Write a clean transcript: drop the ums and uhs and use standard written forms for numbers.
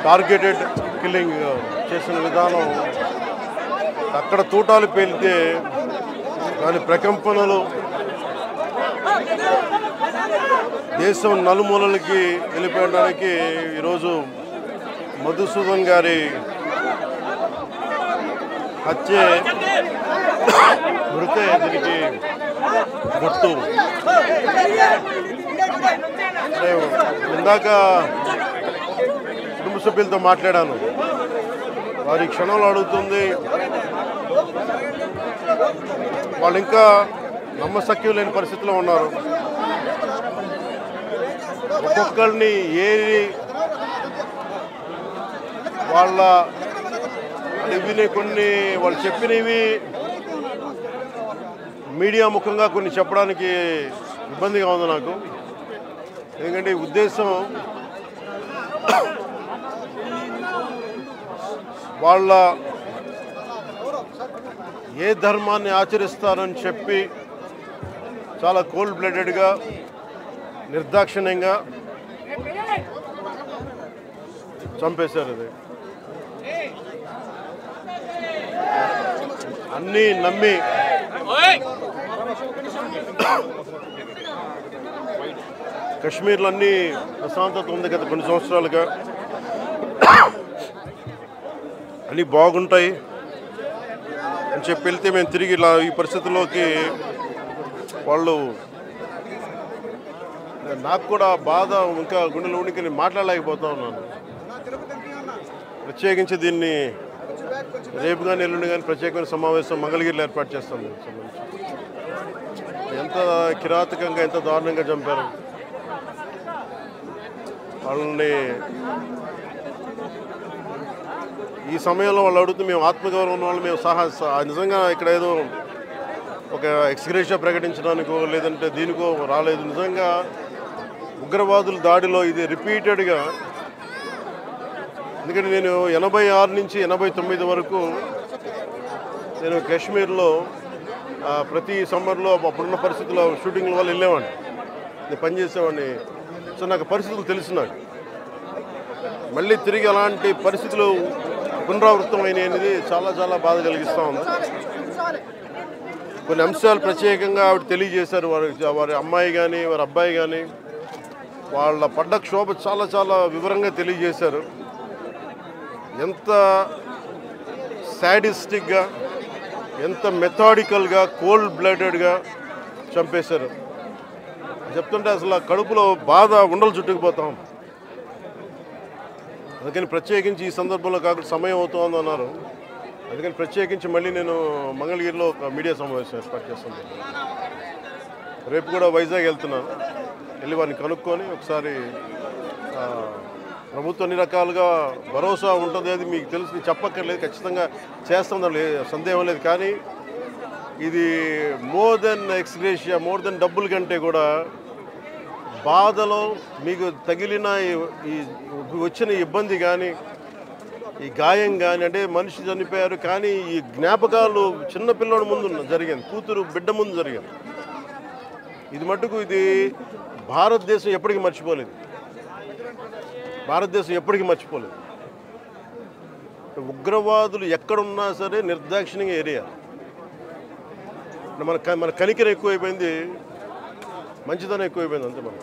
Targeted killing చేసిన విధానం అక్కడ తూటాలు పేలితే దాని ప్రకంపనలు దేశం నలుమూలలకి వెళ్ళిపోయడానికి ఈరోజు మధుసూదన్ గారి హత్య మృతే దీనికి గుర్తు. ఇందాక కుటుంబ సభ్యులతో మాట్లాడాను. వారి క్షణంలో అడుగుతుంది, వాళ్ళు ఇంకా నమ్మశక్యం లేని పరిస్థితిలో ఉన్నారు. ఒక్కొక్కరిని ఏరి వాళ్ళ ఇవి కొన్ని వాళ్ళు చెప్పినవి మీడియా ముఖంగా కొన్ని చెప్పడానికి ఇబ్బందిగా ఉంది నాకు. ఎందుకంటే ఈ ఉద్దేశం వాళ్ళ ఏ ధర్మాన్ని ఆచరిస్తారని చెప్పి చాలా కోల్డ్ బ్లడెడ్గా నిర్దాక్షిణ్యంగా చంపేశారు. అది అన్నీ నమ్మి కశ్మీర్లో అన్నీ ప్రశాంతత ఉంది గత కొన్ని సంవత్సరాలుగా, అన్నీ బాగుంటాయి అని చెప్పి వెళ్తే మేము తిరిగి ఇలా ఈ పరిస్థితుల్లోకి వాళ్ళు నాకు కూడా బాధ ఇంకా గుండెలు ఉనికి మాట్లాడలేకపోతా ఉన్నాను. ప్రత్యేకించి దీన్ని రేపు కానీ ఎల్లుండి కానీ ప్రత్యేకమైన సమావేశం మంగళగిరిలో ఏర్పాటు చేస్తాం. ఎంత కిరాతకంగా ఎంత దారుణంగా చంపారు వాళ్ళని. ఈ సమయంలో వాళ్ళు అడుగుతూ మేము ఆత్మగౌరవం ఉన్న వాళ్ళు మేము నిజంగా ఇక్కడ ఏదో ఒక ఎక్స్గ్రేషియా ప్రకటించడానికో లేదంటే దీనికో రాలేదు. నిజంగా ఉగ్రవాదుల దాడిలో ఇది రిపీటెడ్గా, ఎందుకంటే నేను 86 నుంచి 89 వరకు నేను కాశ్మీర్లో ప్రతి సమ్మర్లో అప్పుడున్న పరిస్థితుల్లో షూటింగ్ల వల్ల వెళ్ళేవాడిని, నేను పనిచేసేవాడిని. సో నాకు పరిస్థితులు తెలుసు. నాకు మళ్ళీ తిరిగి అలాంటి పరిస్థితులు పునరావృతమైనవి అనేది చాలా చాలా బాధ కలిగిస్తూ ఉంది. కొన్ని అంశాలు ప్రత్యేకంగా ఆవిడ తెలియజేశారు. వారి అమ్మాయి కానీ వారి అబ్బాయి కానీ వాళ్ళ పడ్డ క్షోభ చాలా చాలా వివరంగా తెలియజేశారు. ఎంత సాడిస్టిక్గా, ఎంత మెథాడికల్గా, కోల్డ్ బ్లడెడ్గా చంపేశారు చెప్తుంటే అసలు కడుపులో బాధ ఉండలు చుట్టుకుపోతాం. అందుకని ప్రత్యేకించి ఈ సందర్భంలో కాకుండా సమయం అవుతుంది అన్నారు. అందుకని ప్రత్యేకించి మళ్ళీ నేను మంగళగిరిలో ఒక మీడియా సమావేశం ఏర్పాటు చేస్తున్నాను. రేపు కూడా వైజాగ్ వెళ్తున్నాను. వెళ్ళి వారిని కనుక్కొని ఒకసారి ప్రభుత్వం అన్ని రకాలుగా భరోసా ఉంటుంది, అది మీకు తెలిసి చెప్పక్కర్లేదు, ఖచ్చితంగా చేస్తుందని సందేహం లేదు. కానీ ఇది more than ex gratia, more than డబ్బుల కంటే కూడా బాధలో మీకు తగిలిన ఈ వచ్చిన ఇబ్బంది కానీ, ఈ గాయం కానీ, అంటే మనిషి చనిపోయారు కానీ ఈ జ్ఞాపకాలు చిన్నపిల్లడి ముందు జరిగింది, కూతురు బిడ్డ ముందు జరిగింది. ఇది మటుకు ఇది భారతదేశం ఎప్పటికీ మర్చిపోలేదు. భారతదేశం ఎప్పటికీ మర్చిపోలేదు. ఉగ్రవాదులు ఎక్కడున్నా సరే నిర్దాక్షిణ్యంగా ఏరియా. మన కనికరం ఎక్కువైపోయింది, మంచితనం ఎక్కువైపోయింది అంతే. మనం